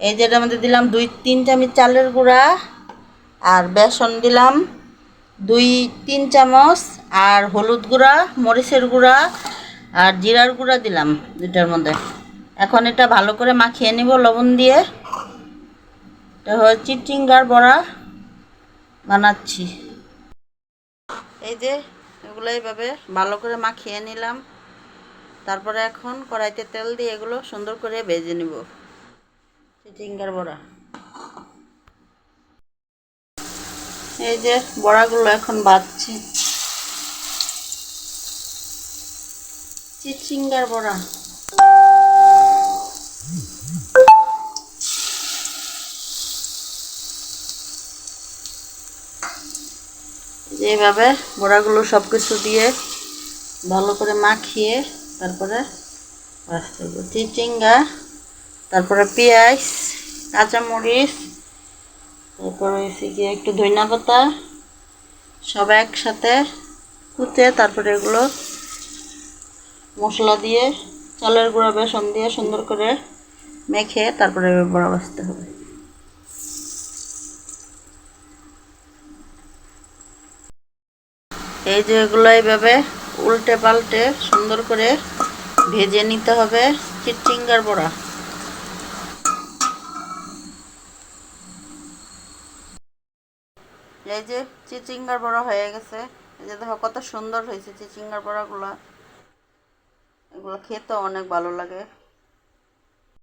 এই যে এটার মধ্যে দিলাম 2-3 চামচ চালের গুঁড়া, আর বেসন দিলাম 2-3 চামচ, আর হলুদ গুঁড়া, মরিচের গুঁড়া আর জিরার গুঁড়া দিলাম এটার মধ্যে। এখন এটা ভালো করে মাখিয়ে নিব লবণ দিয়ে। এটা হয় চিচিঙ্গার বড়া বানাচ্ছি। এই যে এগুলো এইভাবে ভালো করে মাখিয়ে নিলাম। তারপরে এখন কড়াইতে তেল দিয়ে এগুলো সুন্দর করে ভেজে নিব চিচিঙ্গার বড়া। এই যে বড়াগুলো এখন ভাজছি, চিচিঙ্গার বড়া। এইভাবে বড়াগুলো সব কিছু দিয়ে ভালো করে মাখিয়ে তারপরে ভাজতে হবে। চিচিঙ্গা, তারপরে পেঁয়াজ, কাঁচামরিচ, তারপরে হচ্ছে কি একটু ধনিয়া পাতা সব একসাথে কুচে তারপরে এগুলো মশলা দিয়ে চালের গুঁড়া বেসন দিয়ে সুন্দর করে মেখে তারপরে বড়া ভাজতে হবে। এই যে এগুলো এইভাবে উল্টে পাল্টে সুন্দর করে ভেজে নিতে হবে চিচিঙ্গার বড়া। এই যে চিচিঙ্গার বড়া হয়ে গেছে। এই যে দেখো কত সুন্দর হয়েছে চিচিঙ্গার বড়াগুলো। এগুলো খেতে অনেক ভালো লাগে।